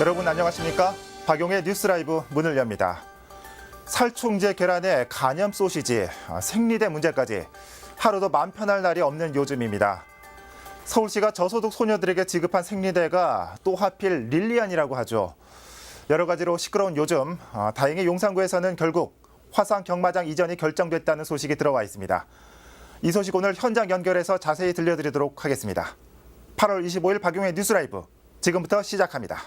여러분 안녕하십니까? 박용의 뉴스 라이브 문을 엽니다. 살충제 계란에 간염 소시지, 생리대 문제까지 하루도 맘 편할 날이 없는 요즘입니다. 서울시가 저소득 소녀들에게 지급한 생리대가 또 하필 릴리안이라고 하죠. 여러 가지로 시끄러운 요즘, 다행히 용산구에서는 결국 화상 경마장 이전이 결정됐다는 소식이 들어와 있습니다. 이 소식 오늘 현장 연결해서 자세히 들려드리도록 하겠습니다. 8월 25일 박용의 뉴스 라이브 지금부터 시작합니다.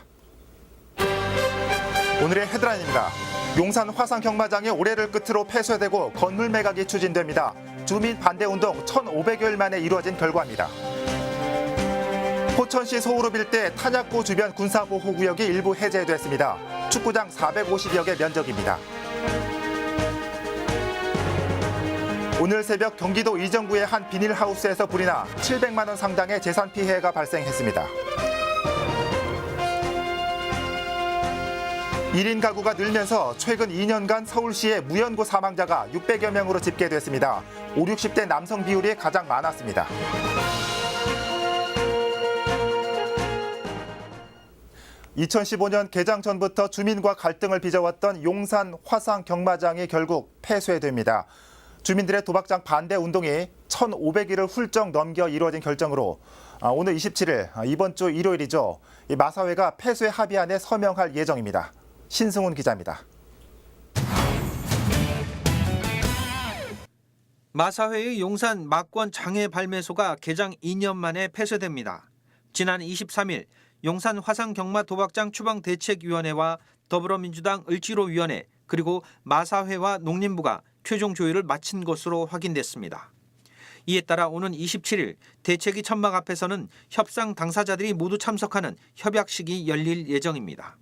오늘의 헤드라인입니다. 용산 화상 경마장이 올해를 끝으로 폐쇄되고 건물 매각이 추진됩니다. 주민 반대 운동 1,500여일 만에 이루어진 결과입니다. 포천시 소우룹 일대 탄약고 주변 군사보호구역이 일부 해제됐습니다. 축구장 450여 개 면적입니다. 오늘 새벽 경기도 이정구의 한 비닐하우스에서 불이 나 700만 원 상당의 재산 피해가 발생했습니다. 1인 가구가 늘면서 최근 2년간 서울시의 무연고 사망자가 600여 명으로 집계됐습니다. 5, 60대 남성 비율이 가장 많았습니다. (2015년) 개장 전부터 주민과 갈등을 빚어왔던 용산 화상 경마장이 결국 폐쇄됩니다. 주민들의 도박장 반대 운동이 1,500일을 훌쩍 넘겨 이루어진 결정으로 오늘 27일, 이번 주 일요일이죠. 이 마사회가 폐쇄 합의안에 서명할 예정입니다. 신승훈 기자입니다. 마사회의 용산 막권 장애 발매소가 개장 2년 만에 폐쇄됩니다. 지난 23일 용산 화상 경마 도박장 추방대책위원회와 더불어민주당 을지로위원회 그리고 마사회와 농림부가 최종 조율을 마친 것으로 확인됐습니다. 이에 따라 오는 27일 대책위 천막 앞에서는 협상 당사자들이 모두 참석하는 협약식이 열릴 예정입니다.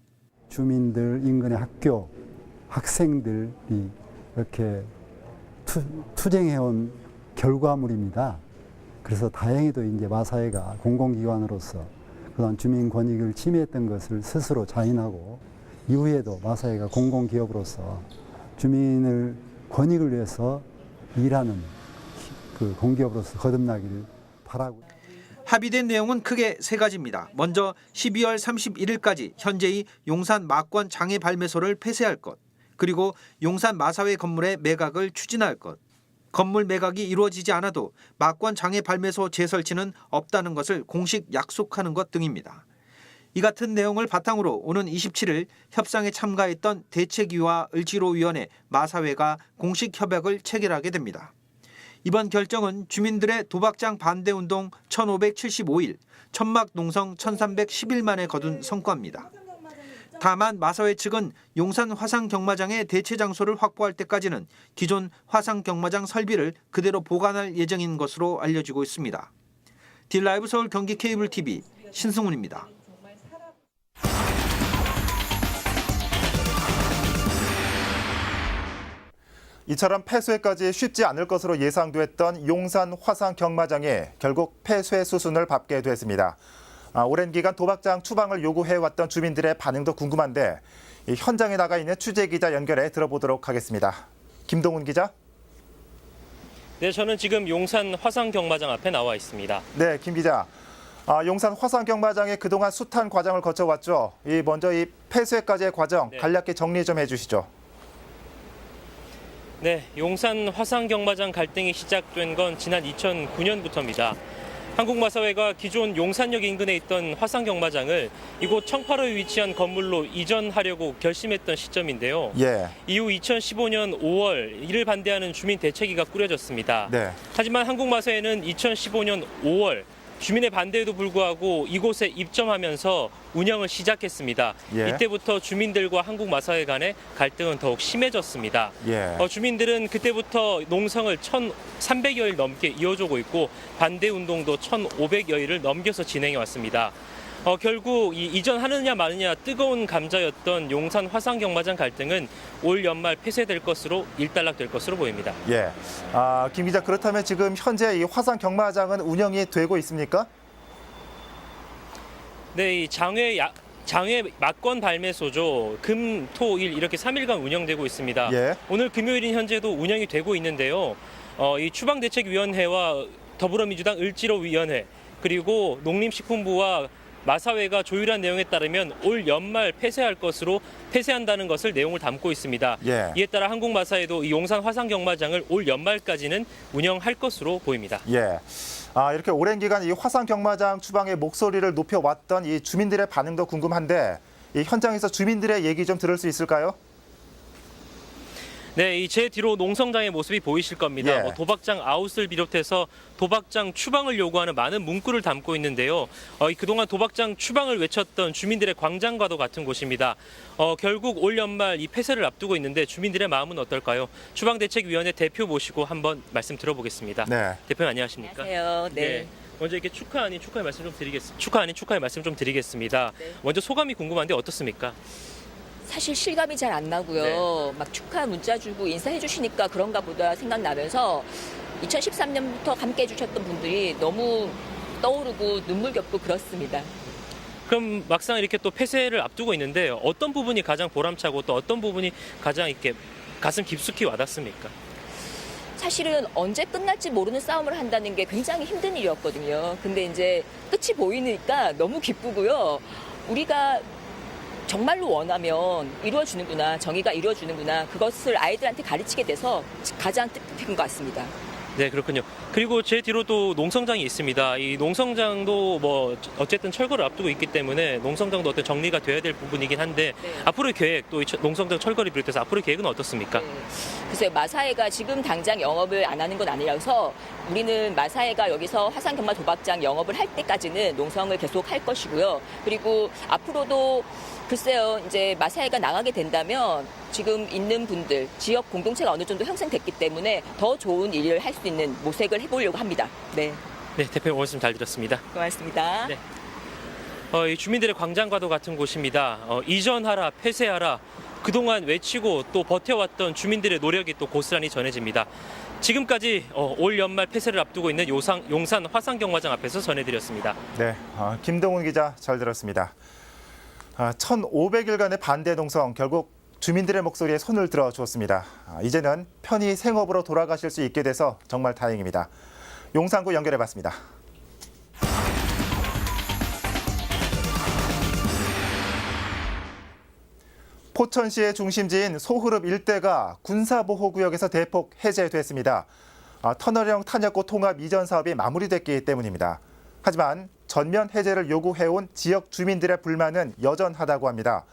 주민들, 인근의 학교, 학생들이 이렇게 투쟁해온 결과물입니다. 그래서 다행히도 이제 마사회가 공공기관으로서 그동안 주민 권익을 침해했던 것을 스스로 자인하고 이후에도 마사회가 공공기업으로서 주민을 권익을 위해서 일하는 그 공기업으로서 거듭나기를 바라고. 합의된 내용은 크게 세 가지입니다. 먼저 12월 31일까지 현재의 용산 막권 장애 발매소를 폐쇄할 것, 그리고 용산 마사회 건물의 매각을 추진할 것, 건물 매각이 이루어지지 않아도 막권 장애 발매소 재설치는 없다는 것을 공식 약속하는 것 등입니다. 이 같은 내용을 바탕으로 오는 27일 협상에 참가했던 대책위와 을지로위원회, 마사회가 공식 협약을 체결하게 됩니다. 이번 결정은 주민들의 도박장 반대 운동 1,575일, 천막 농성 1,310일 만에 거둔 성과입니다. 다만 마사회 측은 용산 화상 경마장의 대체 장소를 확보할 때까지는 기존 화상 경마장 설비를 그대로 보관할 예정인 것으로 알려지고 있습니다. 딜라이브 서울 경기 케이블 TV 신승훈입니다. 이처럼 폐쇄까지 쉽지 않을 것으로 예상됐던 용산 화상 경마장이 결국 폐쇄 수순을 밟게 됐습니다. 오랜 기간 도박장 추방을 요구해왔던 주민들의 반응도 궁금한데 현장에 나가 있는 취재기자 연결해 들어보도록 하겠습니다. 김동훈 기자. 네, 저는 지금 용산 화상 경마장 앞에 나와 있습니다. 네, 김 기자. 용산 화상 경마장이 그동안 숱한 과정을 거쳐왔죠. 먼저 이 폐쇄까지의 과정 간략히 정리 좀 해주시죠. 네, 용산 화상 경마장 갈등이 시작된 건 지난 2009년부터입니다. 한국마사회가 기존 용산역 인근에 있던 화상 경마장을 이곳 청파로에 위치한 건물로 이전하려고 결심했던 시점인데요. 예. 이후 2015년 5월 이를 반대하는 주민 대책위가 꾸려졌습니다. 네. 하지만 한국마사회는 2015년 5월 주민의 반대에도 불구하고 이곳에 입점하면서 운영을 시작했습니다. 예. 이때부터 주민들과 한국마사회 간의 갈등은 더욱 심해졌습니다. 예. 주민들은 그때부터 농성을 1,300여일 넘게 이어주고 있고 반대 운동도 1,500여일을 넘겨서 진행해 왔습니다. 결국 이전하느냐 마느냐 뜨거운 감자였던 용산 화상 경마장 갈등은 올 연말 폐쇄될 것으로 일단락될 것으로 보입니다. 예. 김 기자, 그렇다면 지금 현재 이 화상 경마장은 운영이 되고 있습니까? 네, 이 장외 막권 발매소죠. 금, 토, 일 이렇게 3일간 운영되고 있습니다. 예. 오늘 금요일인 현재도 운영이 되고 있는데요. 이 추방대책위원회와 더불어민주당 을지로위원회 그리고 농림식품부와 마사회가 조율한 내용에 따르면 올 연말 폐쇄한다는 것을 내용을 담고 있습니다. 예. 이에 따라 한국마사회도 이 용산 화상경마장을 올 연말까지는 운영할 것으로 보입니다. 예. 이렇게 오랜 기간 이 화상 경마장 추방의 목소리를 높여왔던 이 주민들의 반응도 궁금한데 이 현장에서 주민들의 얘기 좀 들을 수 있을까요? 네, 이 제 뒤로 농성장의 모습이 보이실 겁니다. 예. 뭐 도박장 아웃을 비롯해서 도박장 추방을 요구하는 많은 문구를 담고 있는데요. 그동안 도박장 추방을 외쳤던 주민들의 광장과도 같은 곳입니다. 결국 올 연말 이 폐쇄를 앞두고 있는데 주민들의 마음은 어떨까요? 추방대책위원회 대표 모시고 한번 말씀 들어보겠습니다. 네. 대표님 안녕하십니까? 안녕하세요. 네. 먼저 이렇게 축하 아닌 축하의 말씀 좀 드리겠습니다. 네. 먼저 소감이 궁금한데 어떻습니까? 사실 실감이 잘 안 나고요. 막 축하 문자 주고 인사해 주시니까 그런가 보다 생각나면서 2013년부터 함께 해주셨던 분들이 너무 떠오르고 눈물겹고 그렇습니다. 그럼 막상 이렇게 또 폐쇄를 앞두고 있는데 어떤 부분이 가장 보람차고 또 어떤 부분이 가장 이렇게 가슴 깊숙이 와닿습니까? 사실은 언제 끝날지 모르는 싸움을 한다는 게 굉장히 힘든 일이었거든요. 근데 이제 끝이 보이니까 너무 기쁘고요. 우리가 정말로 원하면 이루어주는구나, 정의가 이루어주는구나, 그것을 아이들한테 가르치게 돼서 가장 뜻깊은 것 같습니다. 네, 그렇군요. 그리고 제 뒤로도 농성장이 있습니다. 이 농성장도 뭐 어쨌든 철거를 앞두고 있기 때문에 농성장도 어떤 정리가 돼야 될 부분이긴 한데 네. 앞으로의 계획, 또 이 농성장 철거를 비롯해서 앞으로의 계획은 어떻습니까? 네. 글쎄요, 마사회가 지금 당장 영업을 안 하는 건 아니라서 우리는 마사회가 여기서 화상경마 도박장 영업을 할 때까지는 농성을 계속 할 것이고요. 그리고 앞으로도 글쎄요, 이제 마사회가 나가게 된다면 지금 있는 분들, 지역 공동체가 어느 정도 형성됐기 때문에 더 좋은 일을 할 수 있는 모색을 해보려고 합니다. 네, 네, 대표님 말씀 잘 들었습니다. 고맙습니다. 네. 이 주민들의 광장과도 같은 곳입니다. 이전하라, 폐쇄하라. 그동안 외치고 또 버텨왔던 주민들의 노력이 또 고스란히 전해집니다. 지금까지 올 연말 폐쇄를 앞두고 있는 용산 화상경마장 앞에서 전해드렸습니다. 네. 김동훈 기자 잘 들었습니다. 1,500일간의 반대 농성 결국 주민들의 목소리에 손을 들어주었습니다. 이제는 편히 생업으로 돌아가실 수 있게 돼서 정말 다행입니다. 용산구 연결해봤습니다. 포천시의 중심지인 소흐릅 일대가 군사보호구역에서 대폭 해제됐습니다. 터널형 탄약고 통합 이전 사업이 마무리됐기 때문입니다. 하지만 전면 해제를 요구해온 지역 주민들의 불만은 여전하다고 합니다.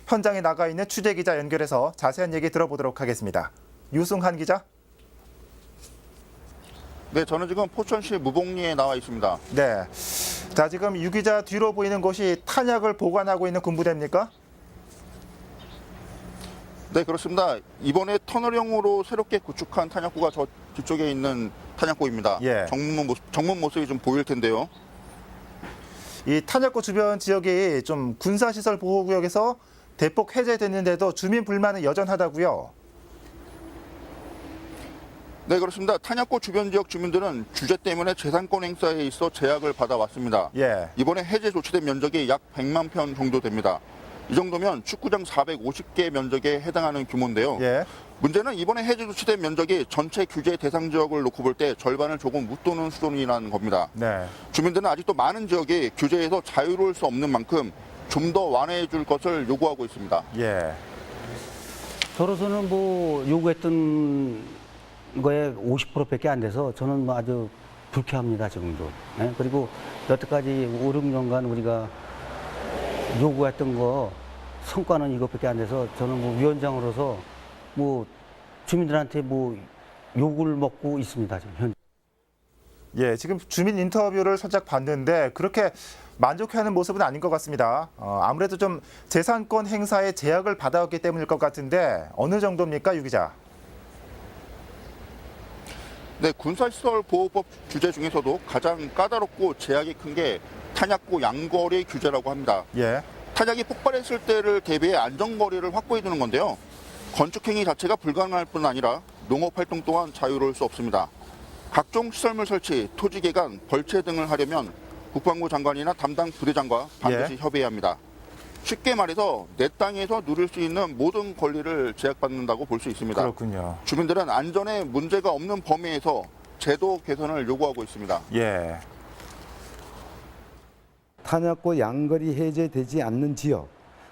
현장에 나가 있는 취재기자 연결해서 자세한 얘기 들어보도록 하겠습니다. 유승한 기자. 네, 저는 지금 포천시 무복리에 나와 있습니다. 네. 자, 지금 유 기자 뒤로 보이는 곳이 탄약을 보관하고 있는 군부대입니까? 네, 그렇습니다. 이번에 터널형으로 새롭게 구축한 탄약고가 저 뒤쪽에 있는 탄약고입니다. 예. 정문 모습이 좀 보일 텐데요. 이 탄약고 주변 지역이 좀 군사시설 보호구역에서 대폭 해제됐는데도 주민 불만은 여전하다고요? 네, 그렇습니다. 탄약고 주변 지역 주민들은 규제 때문에 재산권 행사에 있어 제약을 받아왔습니다. 예. 이번에 해제 조치된 면적이 약 100만 평 정도 됩니다. 이 정도면 축구장 450개 면적에 해당하는 규모인데요. 예. 문제는 이번에 해제 조치된 면적이 전체 규제 대상 지역을 놓고 볼 때 절반을 조금 웃도는 수준이라는 겁니다. 네. 주민들은 아직도 많은 지역이 규제에서 자유로울 수 없는 만큼 좀 더 완화해 줄 것을 요구하고 있습니다. 예. 저로서는 뭐 요구했던 거에 50%밖에 안 돼서 저는 뭐 아주 불쾌합니다, 지금도. 예? 그리고 여태까지 5, 6년간 우리가 요구했던 거 성과는 이것밖에 안 돼서 저는 뭐 위원장으로서 뭐 주민들한테 뭐 욕을 먹고 있습니다, 지금 현재. 예, 지금 주민 인터뷰를 살짝 봤는데 그렇게 만족해하는 모습은 아닌 것 같습니다. 아무래도 좀 재산권 행사에 제약을 받아왔기 때문일 것 같은데 어느 정도입니까, 유 기자? 네, 군사시설 보호법 규제 중에서도 가장 까다롭고 제약이 큰 게 탄약고 양거리 규제라고 합니다. 예. 탄약이 폭발했을 때를 대비해 안전거리를 확보해 두는 건데요. 건축행위 자체가 불가능할 뿐 아니라 농업활동 또한 자유로울 수 없습니다. 각종 시설물 설치, 토지 개간, 벌채 등을 하려면 국방부 장관이나 담당 부대장과 반드시 협의해야 합니다. 쉽게 말해서 내 땅에서 누릴 수 있는 모든 권리를 제약받는다고 볼 수 있습니다. 그렇군요. 주민들은 안전에 문제가 없는 범위에서 제도 개선을 요구하고 있습니다. 예. 탄약고 양거리 해제되지 않는 지역,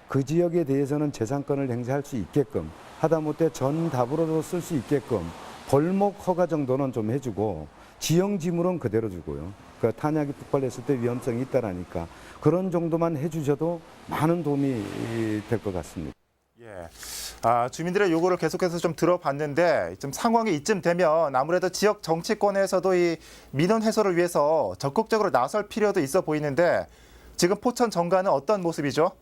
그 지역에 대해서는 재산권을 행사할 수 있게끔, 하다못해 전답으로도 쓸 수 있게끔 벌목 허가 정도는 좀 해주고 지형 지물은 그대로 주고요. 그 탄약이 폭발했을 때 위험성이 있다라니까 그런 정도만 해주셔도 많은 도움이 될 것 같습니다. 예. 주민들의 요구를 계속해서 좀 들어봤는데 좀 상황이 이쯤 되면 아무래도 지역 정치권에서도 이 민원 해소를 위해서 적극적으로 나설 필요도 있어 보이는데 지금 포천 정가는 어떤 모습이죠?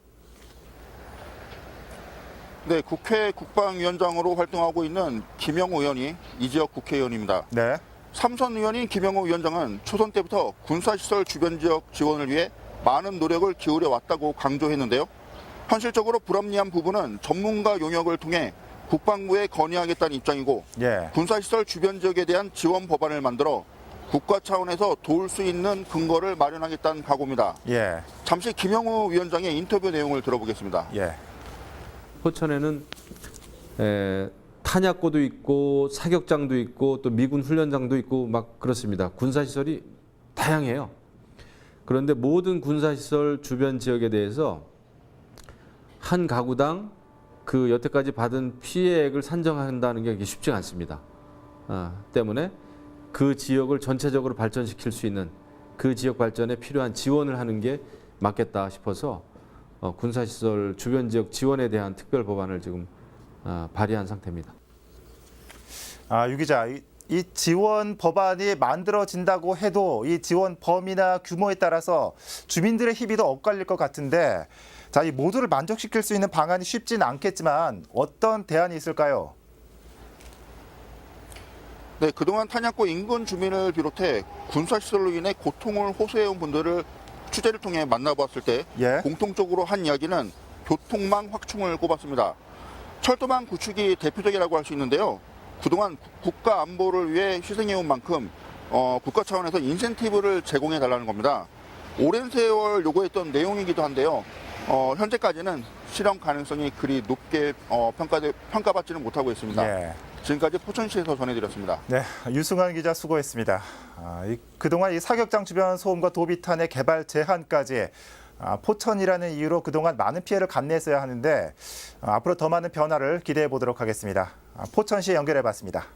네, 국회 국방위원장으로 활동하고 있는 김영우 의원이 이 지역 국회의원입니다. 네. 삼선 의원인 김영우 위원장은 초선 때부터 군사시설 주변 지역 지원을 위해 많은 노력을 기울여 왔다고 강조했는데요. 현실적으로 불합리한 부분은 전문가 용역을 통해 국방부에 건의하겠다는 입장이고 예. 군사시설 주변 지역에 대한 지원 법안을 만들어 국가 차원에서 도울 수 있는 근거를 마련하겠다는 각오입니다. 예. 잠시 김영우 위원장의 인터뷰 내용을 들어보겠습니다. 예. 포천에는 탄약고도 있고 사격장도 있고 또 미군 훈련장도 있고 막 그렇습니다. 군사시설이 다양해요. 그런데 모든 군사시설 주변 지역에 대해서 한 가구당 그 여태까지 받은 피해액을 산정한다는 게 쉽지 않습니다. 때문에 그 지역을 전체적으로 발전시킬 수 있는 그 지역 발전에 필요한 지원을 하는 게 맞겠다 싶어서 군사시설 주변 지역 지원에 대한 특별 법안을 지금 발의한 상태입니다. 유 기자, 이 지원 법안이 만들어진다고 해도 이 지원 범위나 규모에 따라서 주민들의 힘이 더 엇갈릴 것 같은데 자, 이 모두를 만족시킬 수 있는 방안이 쉽지는 않겠지만 어떤 대안이 있을까요? 네, 그동안 탄약고 인근 주민을 비롯해 군사시설로 인해 고통을 호소해온 분들을 취재를 통해 만나봤을 때 예. 공통적으로 한 이야기는 교통망 확충을 꼽았습니다. 철도망 구축이 대표적이라고 할 수 있는데요. 그동안 국가 안보를 위해 희생해온 만큼 국가 차원에서 인센티브를 제공해달라는 겁니다. 오랜 세월 요구했던 내용이기도 한데요. 현재까지는 실현 가능성이 그리 높게 평가받지는 못하고 있습니다. 예. 지금까지 포천시에서 전해드렸습니다. 네, 유승환 기자 수고했습니다. 그동안 이 사격장 주변 소음과 도비탄의 개발 제한까지 포천이라는 이유로 그동안 많은 피해를 감내했어야 하는데 앞으로 더 많은 변화를 기대해 보도록 하겠습니다. 포천시 연결해봤습니다.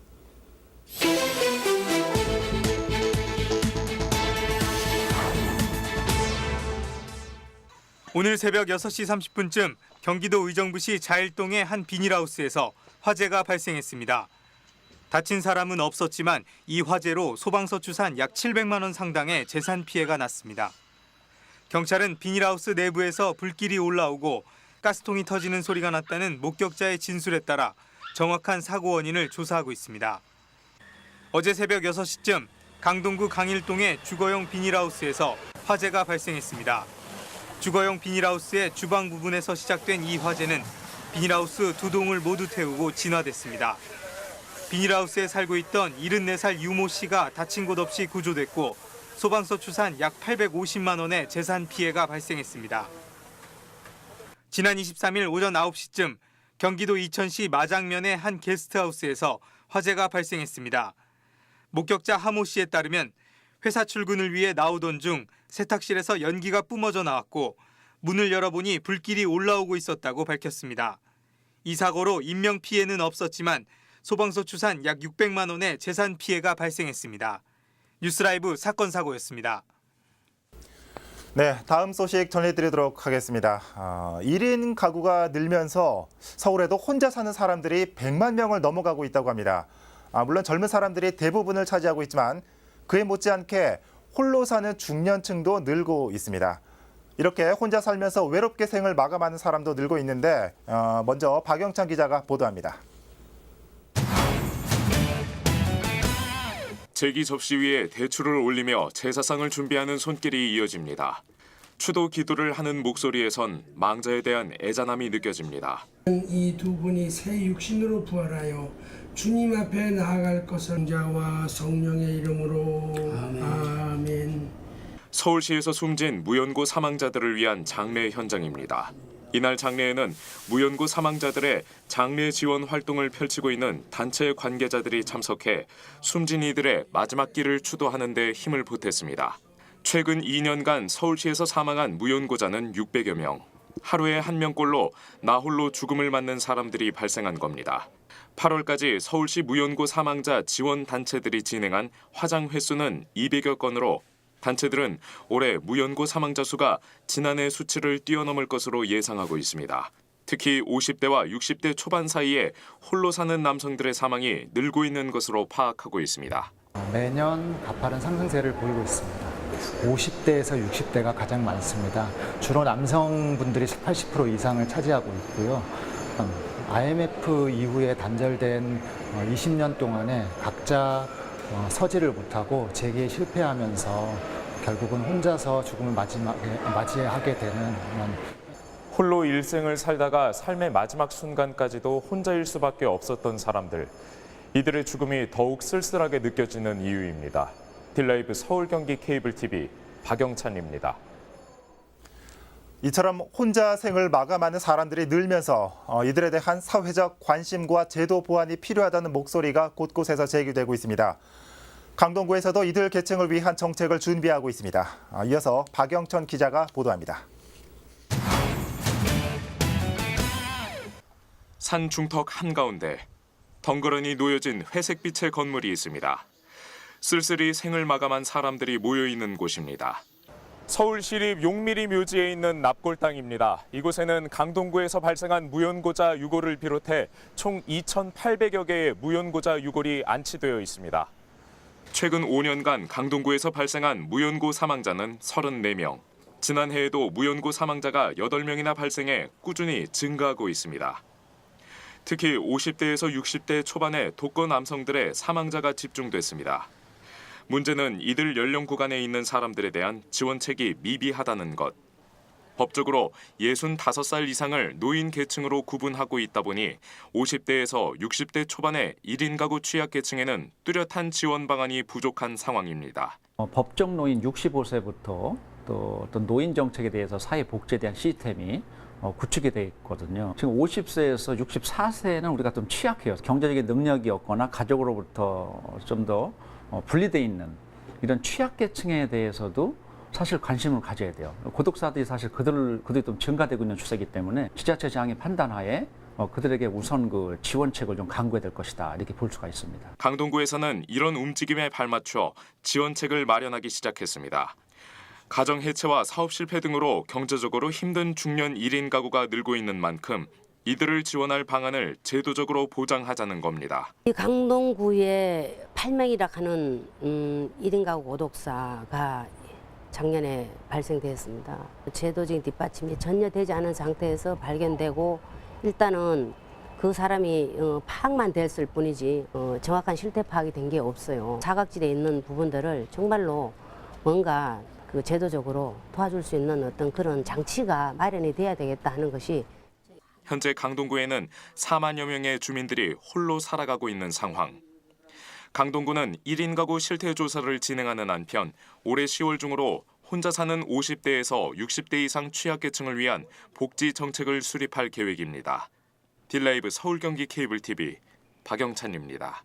오늘 새벽 6시 30분쯤 경기도 의정부시 자일동의 한 비닐하우스에서 화재가 발생했습니다. 다친 사람은 없었지만 이 화재로 소방서 추산 약 700만 원 상당의 재산 피해가 났습니다. 경찰은 비닐하우스 내부에서 불길이 올라오고 가스통이 터지는 소리가 났다는 목격자의 진술에 따라 정확한 사고 원인을 조사하고 있습니다. 어제 새벽 6시쯤 강동구 강일동의 주거용 비닐하우스에서 화재가 발생했습니다. 주거용 비닐하우스의 주방 부분에서 시작된 이 화재는 비닐하우스 2동을 모두 태우고 진화됐습니다. 비닐하우스에 살고 있던 74살 유모 씨가 다친 곳 없이 구조됐고 소방서 추산 약 850만 원의 재산 피해가 발생했습니다. 지난 23일 오전 9시쯤 경기도 이천시 마장면의 한 게스트하우스에서 화재가 발생했습니다. 목격자 하모 씨에 따르면 회사 출근을 위해 나오던 중 세탁실에서 연기가 뿜어져 나왔고 문을 열어보니 불길이 올라오고 있었다고 밝혔습니다. 이 사고로 인명 피해는 없었지만 소방서 추산 약 600만 원의 재산 피해가 발생했습니다. 뉴스라이브 사건 사고였습니다. 네, 다음 소식 전해드리도록 하겠습니다. 1인 가구가 늘면서 서울에도 혼자 사는 사람들이 100만 명을 넘어가고 있다고 합니다. 물론 젊은 사람들이 대부분을 차지하고 있지만 그에 못지않게 홀로 사는 중년층도 늘고 있습니다. 이렇게 혼자 살면서 외롭게 생을 마감하는 사람도 늘고 있는데 먼저 박영찬 기자가 보도합니다. 제기 접시 위에 대추를 올리며 제사상을 준비하는 손길이 이어집니다. 추도 기도를 하는 목소리에선 망자에 대한 애잔함이 느껴집니다. 이 두 분이 새 육신으로 부활하여 주님 앞에 나아갈 것을 성자와 성령의 이름으로 아멘. 서울시에서 숨진 무연고 사망자들을 위한 장례 현장입니다. 이날 장례에는 무연고 사망자들의 장례 지원 활동을 펼치고 있는 단체 관계자들이 참석해 숨진 이들의 마지막 길을 추도하는 데 힘을 보탰습니다. 최근 2년간 서울시에서 사망한 무연고자는 600여 명. 하루에 1명꼴로 나 홀로 죽음을 맞는 사람들이 발생한 겁니다. 8월까지 서울시 무연고 사망자 지원 단체들이 진행한 화장 횟수는 200여 건으로 단체들은 올해 무연고 사망자 수가 지난해 수치를 뛰어넘을 것으로 예상하고 있습니다. 특히 50대와 60대 초반 사이에 홀로 사는 남성들의 사망이 늘고 있는 것으로 파악하고 있습니다. 매년 가파른 상승세를 보이고 있습니다. 50대에서 60대가 가장 많습니다. 주로 남성분들이 80% 이상을 차지하고 있고요. IMF 이후에 단절된 20년 동안에 각자 서지를 못하고 재기에 실패하면서 결국은 혼자서 죽음을 맞이하게 되는 홀로 일생을 살다가 삶의 마지막 순간까지도 혼자일 수밖에 없었던 사람들. 이들의 죽음이 더욱 쓸쓸하게 느껴지는 이유입니다. 딜라이브 서울 경기 케이블 TV 박영찬입니다. 이처럼 혼자 생을 마감하는 사람들이 늘면서 이들에 대한 사회적 관심과 제도 보완이 필요하다는 목소리가 곳곳에서 제기되고 있습니다. 강동구에서도 이들 계층을 위한 정책을 준비하고 있습니다. 이어서 박영천 기자가 보도합니다. 산 중턱 한가운데 덩그러니 놓여진 회색빛의 건물이 있습니다. 쓸쓸히 생을 마감한 사람들이 모여 있는 곳입니다. 서울시립 용미리 묘지에 있는 납골 땅입니다. 이곳에는 강동구에서 발생한 무연고자 유골을 비롯해 총 2,800여 개의 무연고자 유골이 안치되어 있습니다. 최근 5년간 강동구에서 발생한 무연고 사망자는 34명. 지난해에도 무연고 사망자가 8명이나 발생해 꾸준히 증가하고 있습니다. 특히 50대에서 60대 초반의 독거 남성들의 사망자가 집중됐습니다. 문제는 이들 연령 구간에 있는 사람들에 대한 지원책이 미비하다는 것. 법적으로 65살 이상을 노인 계층으로 구분하고 있다 보니 50대에서 60대 초반의 1인 가구 취약계층에는 뚜렷한 지원 방안이 부족한 상황입니다. 법정 노인 65세부터 또 어떤 노인 정책에 대해서 사회복지에 대한 시스템이 구축이 돼 있거든요. 지금 50세에서 64세는 우리가 좀 취약해요. 경제적인 능력이 없거나 가족으로부터 좀 더 분리돼 있는 이런 취약계층에 대해서도 사실 관심을 가져야 돼요. 고독사들이 사실 그들이 좀 증가되고 있는 추세이기 때문에 지자체장의 판단하에 그들에게 우선 그 지원책을 좀 강구해야 될 것이다 이렇게 볼 수가 있습니다. 강동구에서는 이런 움직임에 발맞춰 지원책을 마련하기 시작했습니다. 가정 해체와 사업 실패 등으로 경제적으로 힘든 중년 1인 가구가 늘고 있는 만큼 이들을 지원할 방안을 제도적으로 보장하자는 겁니다. 강동구에 8명이라 하는 1인 가구 고독사가 작년에 발생되었습니다. 제도적인 뒷받침이 전혀 되지 않은 상태에서 발견되고 일단은 그 사람이 파악만 됐을 뿐이지 정확한 실태 파악이 된 게 없어요. 사각지대에 있는 부분들을 정말로 뭔가 그 제도적으로 도와줄 수 있는 어떤 그런 장치가 마련이 돼야 되겠다 하는 것이 현재 강동구에는 4만여 명의 주민들이 홀로 살아가고 있는 상황. 강동구는 1인 가구 실태 조사를 진행하는 한편 올해 10월 중으로 혼자 사는 50대에서 60대 이상 취약계층을 위한 복지 정책을 수립할 계획입니다. 딜라이브 서울 경기 케이블 TV 박영찬입니다.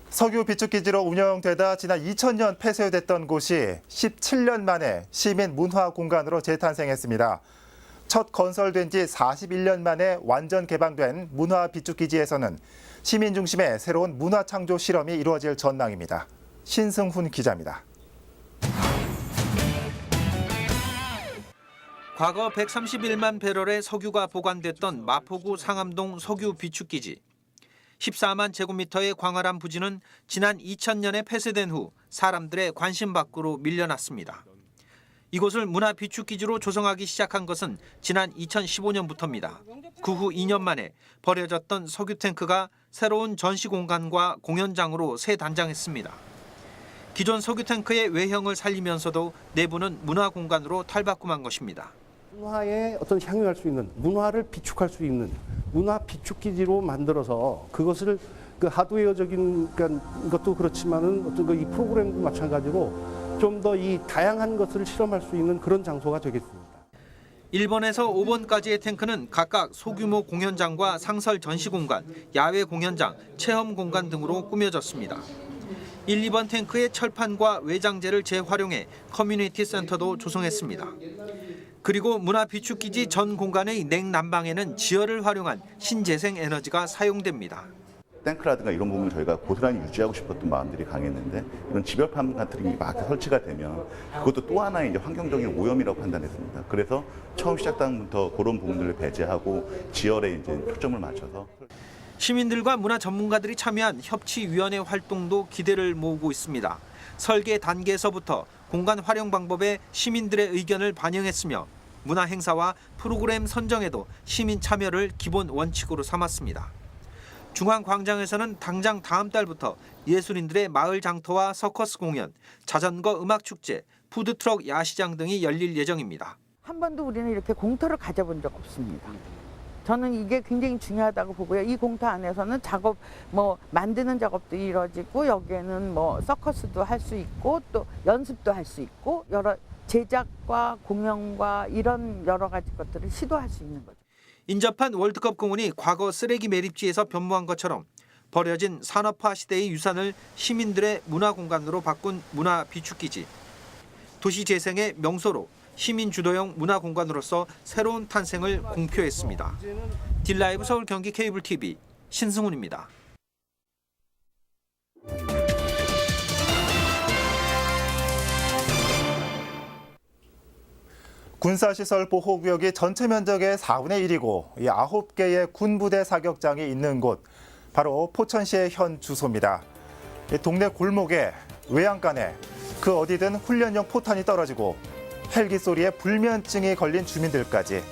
석유 비축기지로 운영되다 지난 2000년 폐쇄됐던 곳이 17년 만에 시민 문화 공간으로 재탄생했습니다. 첫 건설된 지 41년 만에 완전 개방된 문화 비축기지에서는 시민 중심의 새로운 문화 창조 실험이 이루어질 전망입니다. 신승훈 기자입니다. 과거 131만 배럴의 석유가 보관됐던 마포구 상암동 석유 비축기지. 14만 제곱미터의 광활한 부지는 지난 2000년에 폐쇄된 후 사람들의 관심 밖으로 밀려났습니다. 이곳을 문화 비축기지로 조성하기 시작한 것은 지난 2015년부터입니다. 그 후 2년 만에 버려졌던 석유 탱크가 새로운 전시 공간과 공연장으로 새 단장했습니다. 기존 석유 탱크의 외형을 살리면서도 내부는 문화 공간으로 탈바꿈한 것입니다. 문화에 어떤 향유할 수 있는, 문화를 비축할 수 있는 문화 비축기지로 만들어서 그것을 그 하드웨어적인 것도 그렇지만은 어떤 이 프로그램도 마찬가지로 좀 더 이 다양한 것을 실험할 수 있는 그런 장소가 되겠습니다. 1번에서 5번까지의 탱크는 각각 소규모 공연장과 상설 전시 공간, 야외 공연장, 체험 공간 등으로 꾸며졌습니다. 1, 2번 탱크의 철판과 외장재를 재활용해 커뮤니티 센터도 조성했습니다. 그리고 문화 비축기지 전 공간의 냉난방에는 지열을 활용한 신재생 에너지가 사용됩니다. 탱크라든가 이런 부분을 저희가 고스란히 유지하고 싶었던 마음들이 강했는데 이런 지별판 같은 게 막 설치가 되면 그것도 또 하나의 이제 환경적인 오염이라고 판단했습니다. 그래서 처음 시작부터 그런 부분들을 배제하고 지열에 이제 초점을 맞춰서 시민들과 문화 전문가들이 참여한 협치위원회 활동도 기대를 모으고 있습니다. 설계 단계에서부터 공간 활용 방법에 시민들의 의견을 반영했으며 문화 행사와 프로그램 선정에도 시민 참여를 기본 원칙으로 삼았습니다. 중앙광장에서는 당장 다음 달부터 예술인들의 마을 장터와 서커스 공연, 자전거 음악 축제, 푸드트럭 야시장 등이 열릴 예정입니다. 한 번도 우리는 이렇게 공터를 가져본 적 없습니다. 저는 이게 굉장히 중요하다고 보고요. 이 공터 안에서는 작업, 만드는 작업도 이루어지고 여기에는 서커스도 할 수 있고 또 연습도 할 수 있고 여러 제작과 공연과 이런 여러 가지 것들을 시도할 수 있는 거죠. 인접한 월드컵 공원이 과거 쓰레기 매립지에서 변모한 것처럼 버려진 산업화 시대의 유산을 시민들의 문화 공간으로 바꾼 문화 비축기지. 도시 재생의 명소로 시민 주도형 문화 공간으로서 새로운 탄생을 공표했습니다. 딜라이브 서울 경기 케이블 TV 신승훈입니다. 군사시설 보호구역이 전체 면적의 4분의 1이고 이 9개의 군부대 사격장이 있는 곳, 바로 포천시의 현 주소입니다. 동네 골목에, 외양간에 그 어디든 훈련용 포탄이 떨어지고 헬기 소리에 불면증이 걸린 주민들까지.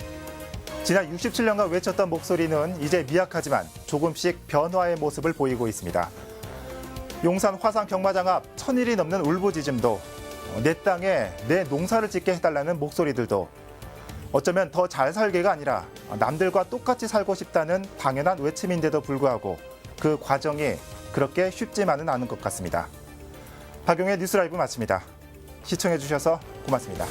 지난 67년간 외쳤던 목소리는 이제 미약하지만 조금씩 변화의 모습을 보이고 있습니다. 용산 화산 경마장 앞 1000일이 넘는 울부짖음도, 내 땅에 내 농사를 짓게 해달라는 목소리들도, 어쩌면 더 잘 살게가 아니라 남들과 똑같이 살고 싶다는 당연한 외침인데도 불구하고 그 과정이 그렇게 쉽지만은 않은 것 같습니다. 박용의 뉴스라이브 마칩니다. 시청해주셔서 고맙습니다.